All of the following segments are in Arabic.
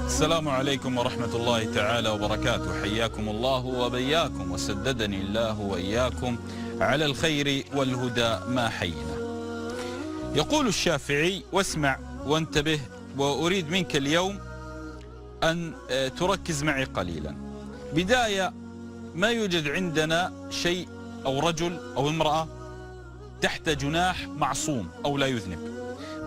السلام عليكم ورحمة الله تعالى وبركاته. حياكم الله وبياكم وسددني الله وإياكم على الخير والهدى ما حينا. يقول الشافعي: واسمع وانتبه، وأريد منك اليوم أن تركز معي قليلا. بداية، ما يوجد عندنا شيء أو رجل أو امرأة تحت جناح معصوم أو لا يذنب.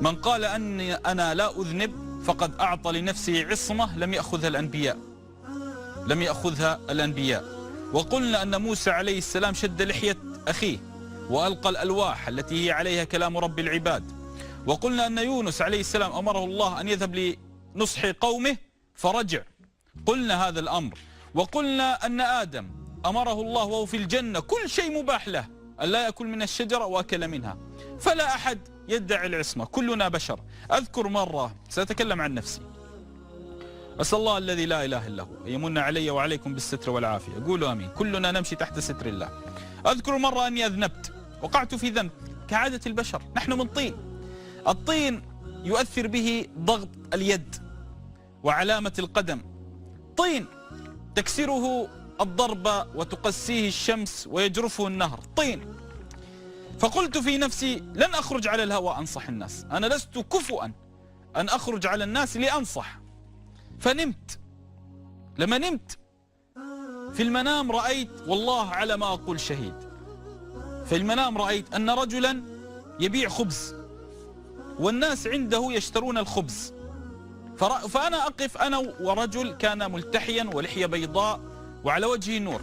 من قال أني أنا لا أذنب فقد أعطى لنفسه عصمة لم يأخذها الأنبياء. وقلنا أن موسى عليه السلام شد لحية أخيه وألقى الألواح التي هي عليها كلام رب العباد. وقلنا أن يونس عليه السلام أمره الله أن يذهب لنصح قومه فرجع. قلنا هذا الأمر. وقلنا أن آدم أمره الله وهو في الجنة كل شيء مباح له أن لا يأكل من الشجرة وأكل منها. فلا أحد يدعي العصمة، كلنا بشر. أذكر مرة، سأتكلم عن نفسي، أسأل الله الذي لا إله إلا هو أن يمن علي وعليكم بالستر والعافية. قولوا آمين. كلنا نمشي تحت ستر الله. أذكر مرة أني أذنبت، وقعت في ذنب كعادة البشر، نحن من طين. الطين يؤثر به ضغط اليد وعلامة القدم. طين تكسره الضربة وتقسيه الشمس ويجرفه النهر. طين. فقلت في نفسي: لن أخرج على الهواء أنصح الناس، أنا لست كفؤا أن أخرج على الناس لأنصح. فنمت. لما نمت في المنام رأيت، والله على ما أقول شهيد، في المنام رأيت أن رجلا يبيع خبز والناس عنده يشترون الخبز. فأنا أقف أنا ورجل كان ملتحيا ولحية بيضاء وعلى وجهه نور،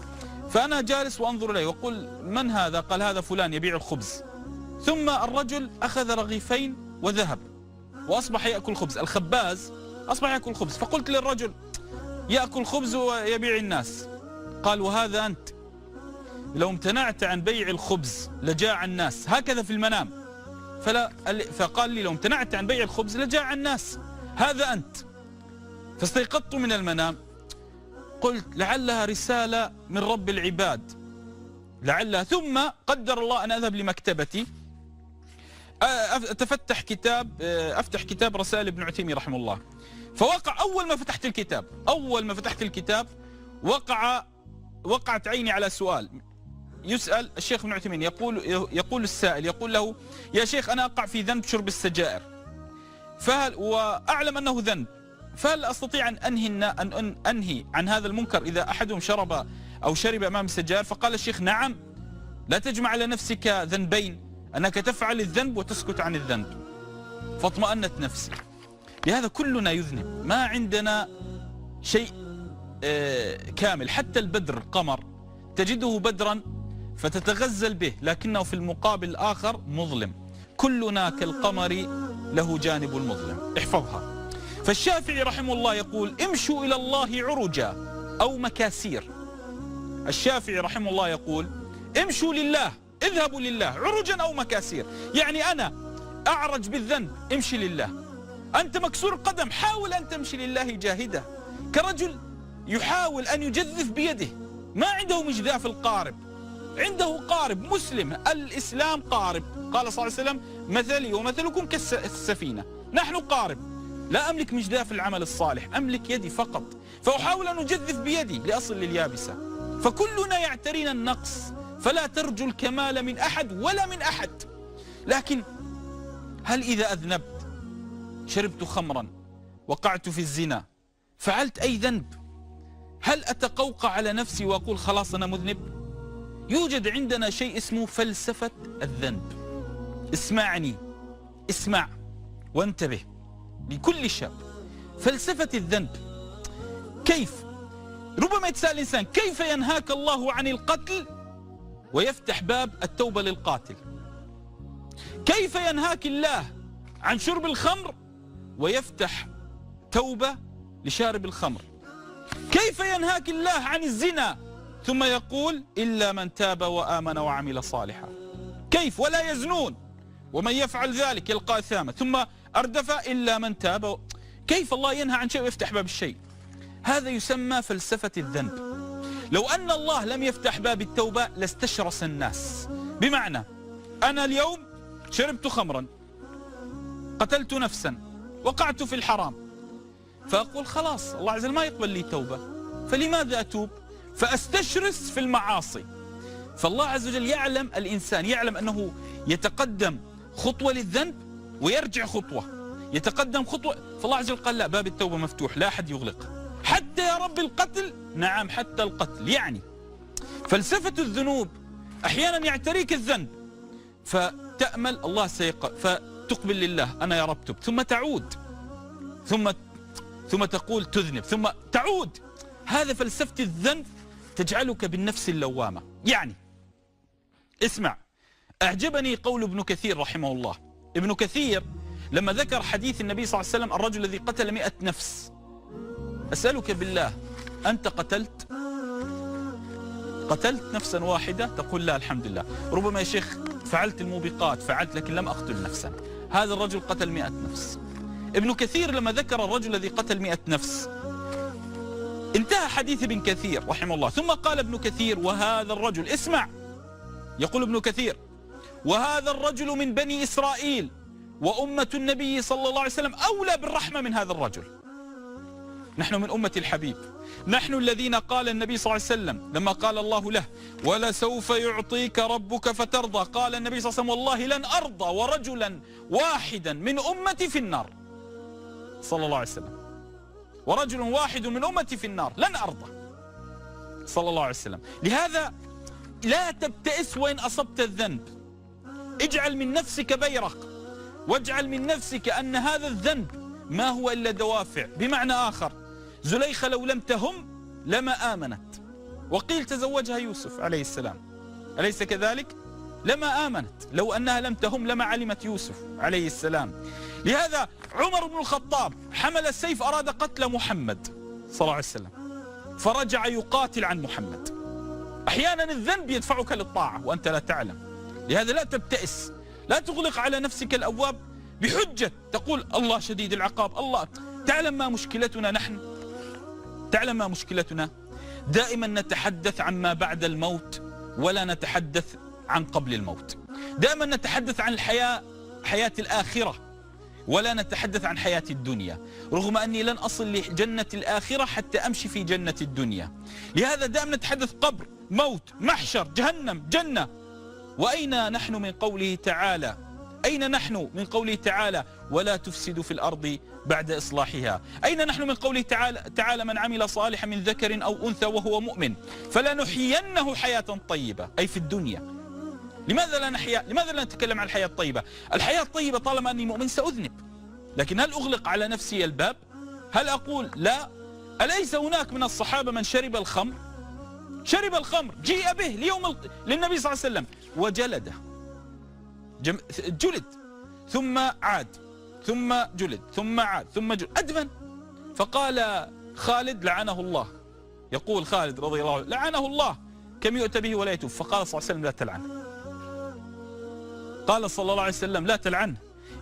فأنا جالس وأنظر إليه وأقول: من هذا؟ قال: هذا فلان يبيع الخبز. ثم الرجل أخذ رغيفين وذهب وأصبح يأكل خبز. الخباز أصبح يأكل خبز. فقلت للرجل: يأكل خبز ويبيع الناس. قال: وهذا أنت، لو امتنعت عن بيع الخبز لجاع الناس. هكذا في المنام. فقال لي: لو امتنعت عن بيع الخبز لجاع الناس، هذا أنت. فاستيقظت من المنام، قلت: لعلها رسالة من رب العباد، لعلها. ثم قدر الله أن أذهب لمكتبتي أفتح كتاب رسائل ابن عثيمين رحمه الله. فوقع أول ما فتحت الكتاب وقعت عيني على سؤال. يسأل الشيخ ابن عثيمين، يقول السائل، يقول له: يا شيخ، أنا أقع في ذنب شرب السجائر، وأعلم أنه ذنب، فهل أستطيع أن أنهي عن هذا المنكر إذا أحدهم شرب أمام السجائر؟ فقال الشيخ: نعم، لا تجمع على نفسك ذنبين، أنك تفعل الذنب وتسكت عن الذنب. فاطمأنت نفسي. بهذا كلنا يذنب، ما عندنا شيء كامل. حتى البدر، القمر، تجده بدرا فتتغزل به، لكنه في المقابل الآخر مظلم. كلنا كالقمر له جانب مظلم. احفظها. فالشافعي رحمه الله يقول: امشوا إلى الله عرجا أو مكاسير. الشافعي رحمه الله يقول: امشوا لله، اذهبوا لله عرجا أو مكاسير. يعني أنا أعرج بالذنب، امشي لله. أنت مكسور القدم، حاول أن تمشي لله جاهدة. كرجل يحاول أن يجذف بيده، ما عنده مجداف القارب، عنده قارب مسلم. الإسلام قارب. قال صلى الله عليه وسلم: مثلي ومثلكم كالسفينة، نحن قارب، لا أملك مجداف العمل الصالح، أملك يدي فقط، فأحاول أن أجذف بيدي لأصل لليابسة. فكلنا يعترينا النقص، فلا ترجو الكمال من أحد ولا من أحد. لكن هل إذا أذنبت، شربت خمرا، وقعت في الزنا، فعلت أي ذنب، هل أتقوقع على نفسي وأقول خلاص أنا مذنب؟ يوجد عندنا شيء اسمه فلسفة الذنب. اسمعني، اسمع وانتبه لكل شاب. فلسفة الذنب كيف؟ ربما يتساءل الإنسان: كيف ينهاك الله عن القتل ويفتح باب التوبة للقاتل؟ كيف ينهاك الله عن شرب الخمر ويفتح توبة لشارب الخمر؟ كيف ينهاك الله عن الزنا ثم يقول: إلا من تاب وآمن وعمل صالحا؟ كيف؟ ولا يزنون ومن يفعل ذلك يلقى أثاما، ثم أردف: إلا من تاب. كيف الله ينهى عن شيء ويفتح باب الشيء؟ هذا يسمى فلسفة الذنب. لو أن الله لم يفتح باب التوبة لاستشرس الناس. بمعنى، أنا اليوم شربت خمرا، قتلت نفسا، وقعت في الحرام، فأقول خلاص الله عز وجل ما يقبل لي توبة، فلماذا أتوب؟ فأستشرس في المعاصي. فالله عز وجل يعلم، الإنسان يعلم أنه يتقدم خطوة للذنب ويرجع خطوة، يتقدم خطوة. فالله عز وجل قال لا، باب التوبة مفتوح، لا أحد يغلقه حتى يا رب القتل. نعم حتى القتل. يعني فلسفة الذنوب أحيانا يعتريك الذنب فتأمل الله فتقبل لله، أنا يا رب تبت، ثم تعود، ثم تقول تذنب، ثم تعود. هذا فلسفة الذنب تجعلك بالنفس اللوامة. يعني اسمع، أعجبني قول ابن كثير رحمه الله. ابن كثير لما ذكر حديث النبي صلى الله عليه وسلم الرجل الذي قتل 100 نفس، أسألك بالله أنت قتلت نفسا واحدة؟ تقول لا الحمد لله. ربما يا شيخ فعلت الموبقات، فعلت لكن لم أقتل نفسا. هذا الرجل قتل 100 نفس. ابن كثير لما ذكر الرجل الذي قتل 100 نفس انتهى حديث ابن كثير رحمه الله، ثم قال ابن كثير وهذا الرجل، اسمع، يقول ابن كثير وهذا الرجل من بني إسرائيل وأمة النبي صلى الله عليه وسلم أولى بالرحمة من هذا الرجل. نحن من أمة الحبيب، نحن الذين قال النبي صلى الله عليه وسلم لما قال الله له ولسوف يعطيك ربك فترضى، قال النبي صلى الله عليه وسلم والله لن أرضى ورجلا واحدا من أمتي في النار، صلى الله عليه وسلم، ورجل واحد من أمتي في النار لن أرضى، صلى الله عليه وسلم. لهذا لا تبتئس وإن أصبت الذنب، اجعل من نفسك بيرق، واجعل من نفسك أن هذا الذنب ما هو إلا دوافع. بمعنى آخر، زليخة لو لم تهم لما آمنت، وقيل تزوجها يوسف عليه السلام، أليس كذلك؟ لما آمنت، لو أنها لم تهم لما علمت يوسف عليه السلام. لهذا عمر بن الخطاب حمل السيف، أراد قتل محمد صلى الله عليه وسلم، فرجع يقاتل عن محمد. أحيانا الذنب يدفعك للطاعة وأنت لا تعلم. لهذا لا تبتئس، لا تغلق على نفسك الأبواب بحجة تقول الله شديد العقاب. الله تعلم ما مشكلتنا نحن، تعلم ما مشكلتنا؟ دائما نتحدث عما بعد الموت ولا نتحدث عن قبل الموت. دائما نتحدث عن حياة الآخرة ولا نتحدث عن حياة الدنيا، رغم أني لن أصل لجنة الآخرة حتى أمشي في جنة الدنيا. لهذا دائما نتحدث قبر، موت، محشر، جهنم، جنة. وأين نحن من قوله تعالى؟ أين نحن من قوله تعالى ولا تفسدوا في الأرض بعد إصلاحها؟ أين نحن من قوله تعالى من عمل صالحا من ذكر أو أنثى وهو مؤمن فلنحيينه حياة طيبة، أي في الدنيا. لماذا لا نتكلم عن الحياة الطيبة؟ الحياة الطيبة طالما أني مؤمن سأذنب، لكن هل أغلق على نفسي الباب؟ هل أقول لا؟ أليس هناك من الصحابة من شرب الخمر؟ شرب الخمر، جيء به للنبي صلى الله عليه وسلم وجلده، جلد ثم عاد ثم جلد ثم عاد ثم جلد، أدمن. فقال خالد لعنه الله، يقول خالد رضي الله عنه لعنه الله كم يؤتى به ولا يتوب. فقال صلى الله عليه وسلم لا تلعنه، قال صلى الله عليه وسلم لا تلعنه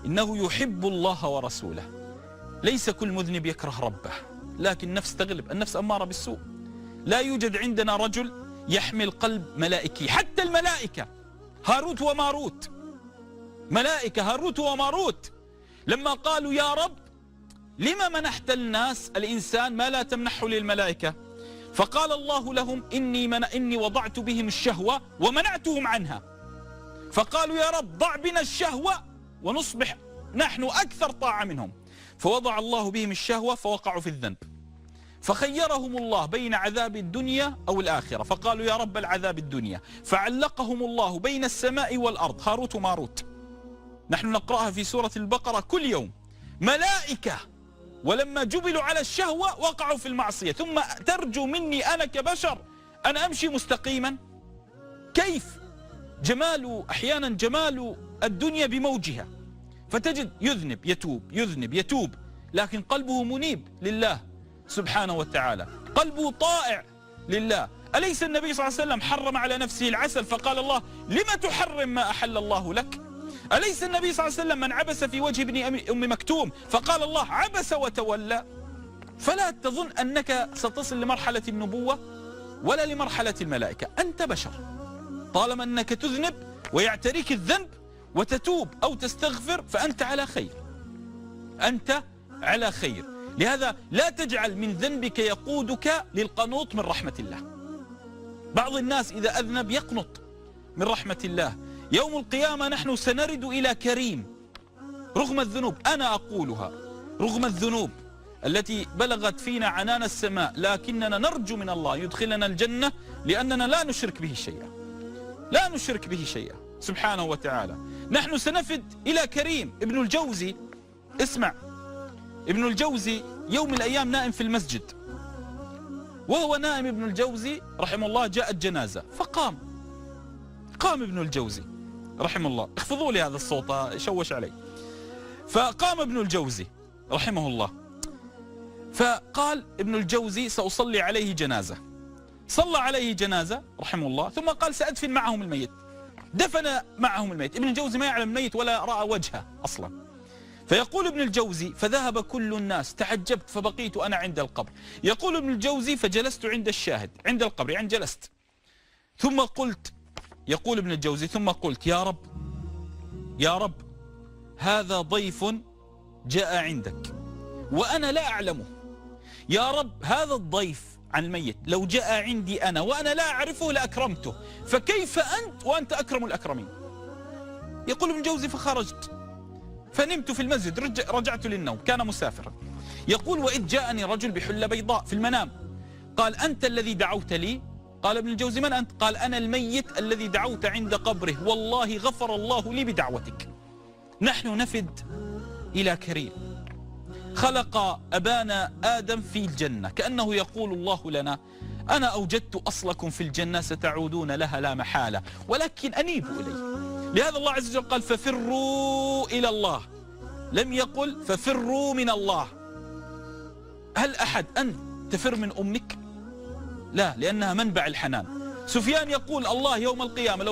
إنه يحب الله ورسوله. ليس كل مذنب يكره ربه، لكن نفس تغلب، النفس أمارة بالسوء. لا يوجد عندنا رجل يحمل قلب ملائكي، حتى الملائكة هاروت وماروت، ملائكة هاروت وماروت لما قالوا يا رب لما منحت الناس الإنسان ما لا تمنحه للملائكة؟ فقال الله لهم إني وضعت بهم الشهوة ومنعتهم عنها. فقالوا يا رب ضع بنا الشهوة ونصبح نحن أكثر طاعة منهم. فوضع الله بهم الشهوة فوقعوا في الذنب، فخيرهم الله بين عذاب الدنيا أو الآخرة، فقالوا يا رب العذاب الدنيا، فعلقهم الله بين السماء والأرض، هاروت وماروت. نحن نقرأها في سورة البقرة كل يوم، ملائكة ولما جبلوا على الشهوة وقعوا في المعصية، ثم ترجو مني أنا كبشر أن أمشي مستقيما؟ كيف؟ أحيانا جمال الدنيا بموجها، فتجد يذنب يتوب يذنب يتوب، لكن قلبه منيب لله سبحانه وتعالى، قلبه طائع لله. أليس النبي صلى الله عليه وسلم حرم على نفسه العسل فقال الله لما تحرم ما أحل الله لك؟ أليس النبي صلى الله عليه وسلم من عبس في وجه ابن أم مكتوم فقال الله عبس وتولى؟ فلا تظن أنك ستصل لمرحلة النبوة ولا لمرحلة الملائكة، أنت بشر، طالما أنك تذنب ويعتريك الذنب وتتوب أو تستغفر فأنت على خير، أنت على خير. لهذا لا تجعل من ذنبك يقودك للقنوط من رحمة الله. بعض الناس إذا أذنب يقنط من رحمة الله. يوم القيامة نحن سنرد إلى كريم رغم الذنوب، أنا أقولها، رغم الذنوب التي بلغت فينا عنان السماء، لكننا نرجو من الله يدخلنا الجنة لأننا لا نشرك به شيئا، لا نشرك به شيئا سبحانه وتعالى. نحن سنفد إلى كريم. ابن الجوزي، اسمع، ابن الجوزي يوم من الأيام نائم في المسجد، وهو نائم ابن الجوزي رحمه الله جاءت جنازة فقام. قام ابن الجوزي رحمه الله، اخفضوا لي هذا الصوت شوش علي. فقام ابن الجوزي رحمه الله فقال ابن الجوزي سأصلي عليه جنازة. صلى عليه جنازة رحمه الله، ثم قال سأدفن معهم الميت. دفن معهم الميت. ابن الجوزي ما يعلم الميت ولا رأى وجهه أصلا. فيقول ابن الجوزي فذهب كل الناس، تعجبت فبقيت أنا عند القبر. يقول ابن الجوزي فجلست عند الشاهد عند القبر، يعني جلست. ثم قلت، يقول ابن الجوزي ثم قلت يا رب، يا رب هذا ضيف جاء عندك وأنا لا أعلمه. يا رب هذا الضيف عن الميت لو جاء عندي أنا وأنا لا أعرفه لأكرمته، فكيف أنت وأنت أكرم الأكرمين. يقول ابن الجوزي فخرجت فنمت في المسجد، رجعت للنوم، كان مسافرا. يقول وإذ جاءني رجل بحلة بيضاء في المنام قال أنت الذي دعوت لي؟ قال ابن الجوزي من أنت؟ قال أنا الميت الذي دعوت عند قبره، والله غفر الله لي بدعوتك. نحن نفد إلى كريم خلق أبانا آدم في الجنة، كأنه يقول الله لنا أنا أوجدت أصلكم في الجنة ستعودون لها لا محالة، ولكن أنيبوا إلي. لهذا الله عز وجل قال ففروا إلى الله، لم يقل ففروا من الله. هل أحد أن تفر من أمك؟ لا، لأنها منبع الحنان. سفيان يقول الله يوم القيامة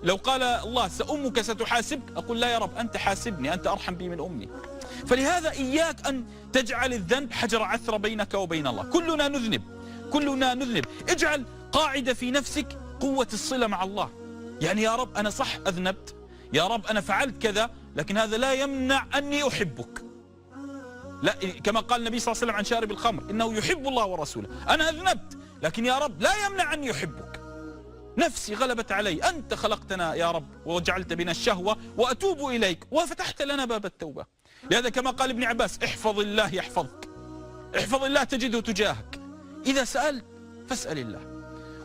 لو قال الله سأمك ستحاسبك، أقول لا يا رب أنت حاسبني، أنت أرحم بي من أمي. فلهذا إياك أن تجعل الذنب حجر عثرة بينك وبين الله. كلنا نذنب، كلنا نذنب. اجعل قاعدة في نفسك قوة الصلة مع الله. يعني يا رب أنا صح أذنبت، يا رب أنا فعلت كذا، لكن هذا لا يمنع أني أحبك. لا، كما قال النبي صلى الله عليه وسلم عن شارب الخمر إنه يحب الله ورسوله. أنا أذنبت لكن يا رب لا يمنع أني أحبك. نفسي غلبت علي، أنت خلقتنا يا رب وجعلت بنا الشهوة وأتوب إليك وفتحت لنا باب التوبة. لهذا كما قال ابن عباس احفظ الله يحفظك، احفظ الله تجده تجاهك. إذا سألت فاسأل الله،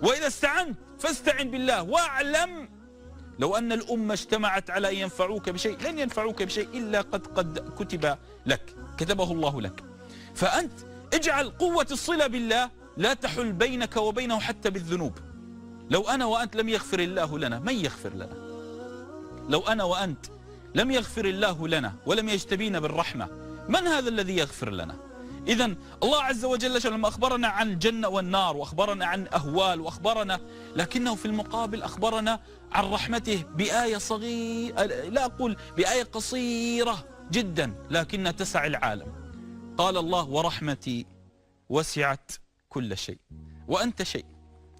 وإذا استعنت فاستعن بالله، واعلم لو أن الأمة اجتمعت على أن ينفعوك بشيء لن ينفعوك بشيء إلا قد كتب لك، كتبه الله لك. فأنت اجعل قوة الصلة بالله لا تحل بينك وبينه حتى بالذنوب. لو أنا وأنت لم يغفر الله لنا من يغفر لنا؟ لو أنا وأنت لم يغفر الله لنا ولم يجتبينا بالرحمة، من هذا الذي يغفر لنا؟ إذن الله عز وجل لما أخبرنا عن الجنة والنار وأخبرنا عن أهوال وأخبرنا، لكنه في المقابل أخبرنا عن رحمته بآية صغيرة، لا أقول بآية قصيرة جدا لكنها تسع العالم. قال الله ورحمتي وسعت كل شيء، وأنت شيء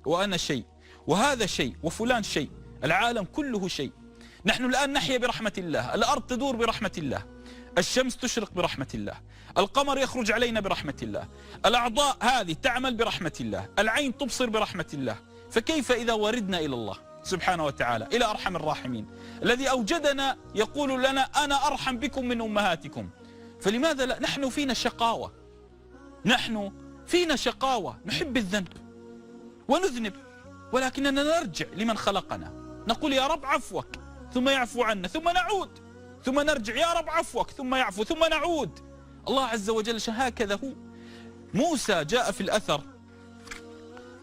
وأنا شيء وهذا شيء وفلان شيء، العالم كله شيء. نحن الآن نحيا برحمة الله، الأرض تدور برحمة الله، الشمس تشرق برحمة الله، القمر يخرج علينا برحمة الله، الأعضاء هذه تعمل برحمة الله، العين تبصر برحمة الله. فكيف إذا وردنا إلى الله سبحانه وتعالى، إلى أرحم الراحمين الذي أوجدنا يقول لنا أنا أرحم بكم من أمهاتكم؟ فلماذا لا؟ نحن فينا شقاوة، نحن فينا شقاوة، نحب الذنب ونذنب، ولكننا نرجع لمن خلقنا، نقول يا رب عفوك ثم يعفو عنا، ثم نعود، ثم نرجع يا رب عفوك ثم يعفو، ثم نعود. الله عز وجل هكذا هو. موسى جاء في الأثر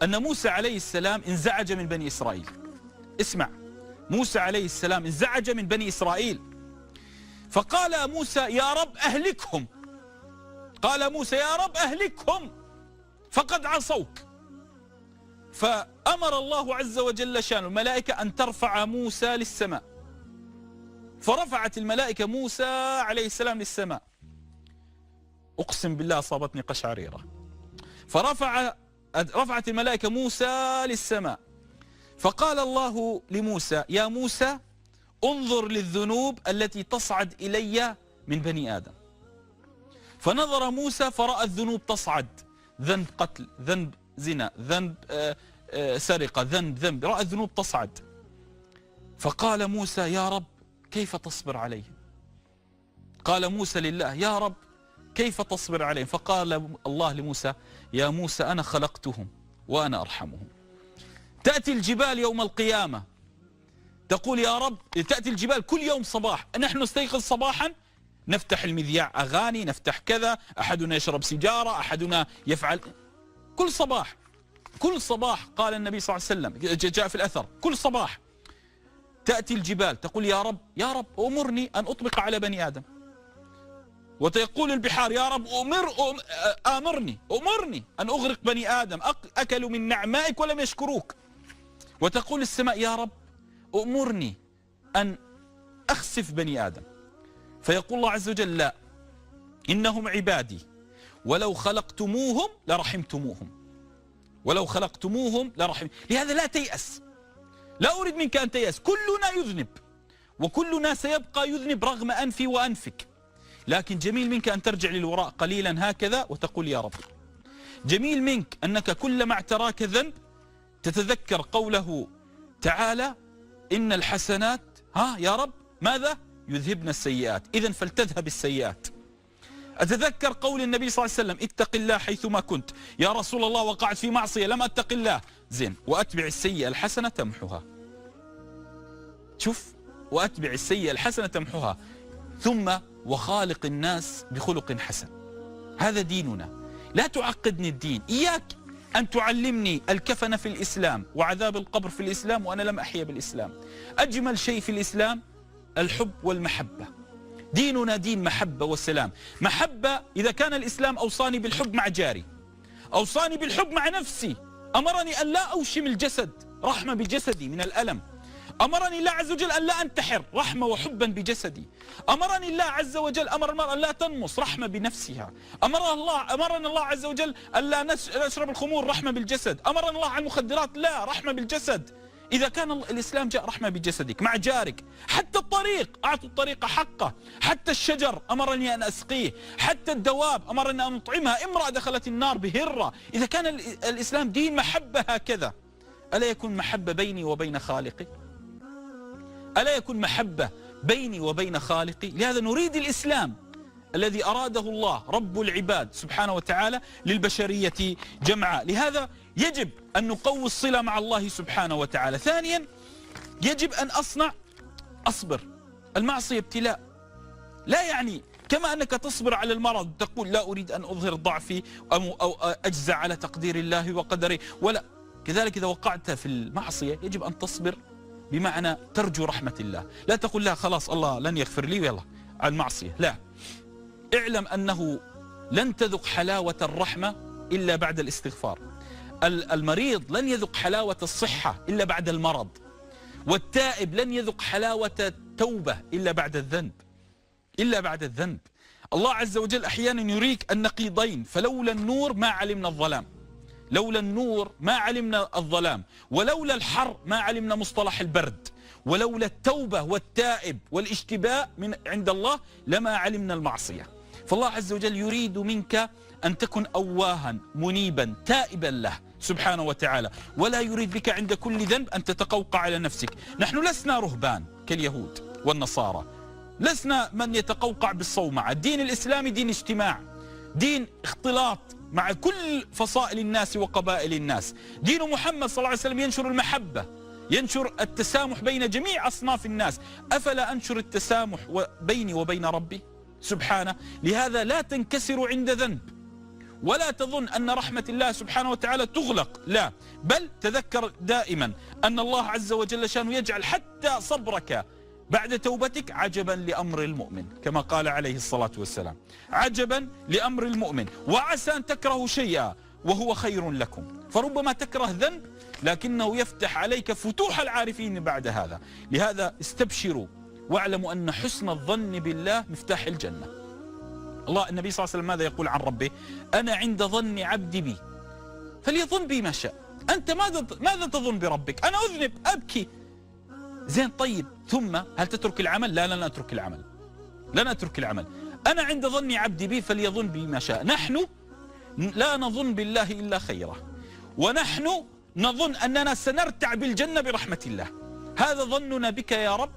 أن موسى عليه السلام انزعج من بني إسرائيل. اسمع، موسى عليه السلام انزعج من بني إسرائيل، فقال موسى يا رب أهلكهم، قال موسى يا رب أهلكهم فقد عصوك. فأمر الله عز وجل شان الملائكة أن ترفع موسى للسماء، فرفعت الملائكة موسى عليه السلام للسماء. أقسم بالله أصابتني قشعريرة. رفعت الملائكة موسى للسماء، فقال الله لموسى يا موسى انظر للذنوب التي تصعد إلي من بني آدم. فنظر موسى فرأى الذنوب تصعد، ذنب قتل، ذنب زنا، ذنب سرقة، ذنب، رأى الذنوب تصعد. فقال موسى يا رب كيف تصبر عليهم؟ قال موسى لله يا رب كيف تصبر عليهم؟ فقال الله لموسى يا موسى أنا خلقتهم وأنا أرحمهم. تأتي الجبال يوم القيامة تقول يا رب، تأتي الجبال كل يوم صباح، نحن نستيقظ صباحا نفتح المذياع أغاني، نفتح كذا، أحدنا يشرب سيجارة، أحدنا يفعل، كل صباح قال النبي صلى الله عليه وسلم جاء في الأثر كل صباح تأتي الجبال تقول يا رب أمرني أن أطبق على بني آدم، وتقول البحار يا رب أمرني أن أغرق بني آدم أكلوا من نعمائك ولم يشكروك، وتقول السماء يا رب أمرني أن أخسف بني آدم، فيقول الله عز وجل لا إنهم عبادي ولو خلقتموهم لرحمتموهم، لهذا لا تيأس، لا أريد منك أن تيأس، كلنا يذنب وكلنا سيبقى يذنب رغم أنفي وأنفك، لكن جميل منك أن ترجع للوراء قليلا هكذا وتقول يا رب. جميل منك أنك كلما اعتراك ذنب تتذكر قوله تعالى إن الحسنات يا رب ماذا؟ يذهبن السيئات، إذن فلتذهب السيئات. أتذكر قول النبي صلى الله عليه وسلم اتق الله حيثما كنت، يا رسول الله وقعت في معصية لم أتق الله، زين وأتبع السيئة الحسنة تمحها، شوف وأتبع السيئة الحسنة تمحها، ثم وخالق الناس بخلق حسن. هذا ديننا، لا تعقدني الدين، إياك أن تعلمني الكفن في الإسلام وعذاب القبر في الإسلام وأنا لم أحيا بالإسلام. أجمل شيء في الإسلام الحب والمحبة، ديننا دين محبة وسلام. محبة إذا كان الإسلام أوصاني بالحب مع جاري، أوصاني بالحب مع نفسي، أمرني أن لا أوشم الجسد، رحمة بجسدي من الألم، أمرني الله عز وجل أن لا أنتحر، رحمة وحبا بجسدي، أمرني الله عز وجل أمر المرأة أن لا تنمص، رحمة بنفسها، أمرنا الله عز وجل أن لا نشرب الخمور، رحمة بالجسد، أمرنا الله عن المخدرات، لا، رحمة بالجسد. إذا كان الإسلام جاء رحمة بجسدك مع جارك، حتى الطريق أعطوا الطريق حقه، حتى الشجر أمرني أن أسقيه، حتى الدواب أمرني أن أطعمها، امرأة دخلت النار بهرة. إذا كان الإسلام دين محبة هكذا، ألا يكون محبة بيني وبين خالقي؟ ألا يكون محبة بيني وبين خالقي؟ لهذا نريد الإسلام الذي أراده الله رب العباد سبحانه وتعالى للبشرية جمعاء. لهذا يجب أن نقوي الصلة مع الله سبحانه وتعالى. ثانيا يجب أن أصبر، المعصية ابتلاء، لا يعني كما أنك تصبر على المرض تقول لا أريد أن أظهر ضعفي أو أجزع على تقدير الله وقدره، ولا كذلك إذا وقعت في المعصية يجب أن تصبر، بمعنى ترجو رحمة الله، لا تقول لا خلاص الله لن يغفر لي ويلا على المعصية، لا، اعلم أنه لن تذق حلاوة الرحمة إلا بعد الاستغفار، المريض لن يذق حلاوة الصحة إلا بعد المرض، والتائب لن يذق حلاوة التوبة إلا بعد الذنب. الله عز وجل أحيانا يريك النقيضين، فلولا النور ما علمنا الظلام، لولا النور ما علمنا الظلام، ولولا الحر ما علمنا مصطلح البرد، ولولا التوبة والتائب والاشتباء من عند الله لما علمنا المعصية. فالله عز وجل يريد منك أن تكن أواها منيبا تائبا له سبحانه وتعالى، ولا يريد بك عند كل ذنب أن تتقوقع على نفسك. نحن لسنا رهبان كاليهود والنصارى، لسنا من يتقوقع بالصومعة. الدين الإسلامي دين اجتماع، دين اختلاط مع كل فصائل الناس وقبائل الناس. دين محمد صلى الله عليه وسلم ينشر المحبة، ينشر التسامح بين جميع أصناف الناس. أفلا أنشر التسامح بيني وبين ربي سبحانه؟ لهذا لا تنكسر عند ذنب، ولا تظن أن رحمة الله سبحانه وتعالى تغلق، لا، بل تذكر دائما أن الله عز وجل شانه يجعل حتى صبرك بعد توبتك عجبا لأمر المؤمن، كما قال عليه الصلاة والسلام، عجبا لأمر المؤمن، وعسى أن تكرهوا شيئا وهو خير لكم. فربما تكره ذنب لكنه يفتح عليك فتوح العارفين بعد هذا. لهذا استبشروا واعلموا أن حسن الظن بالله مفتاح الجنة. النبي صلى الله عليه وسلم ماذا يقول عن ربه؟ أنا عند ظن عبدي بي فليظن بي ما شاء. أنت ماذا تظن بربك؟ أنا أذنب أبكي، زين طيب، ثم هل تترك العمل؟ لا، لن أترك العمل، لن أترك العمل. أنا عند ظن عبدي بي فليظن بي ما شاء. نحن لا نظن بالله إلا خيرا، ونحن نظن أننا سنرتع بالجنة برحمة الله. هذا ظننا بك يا رب،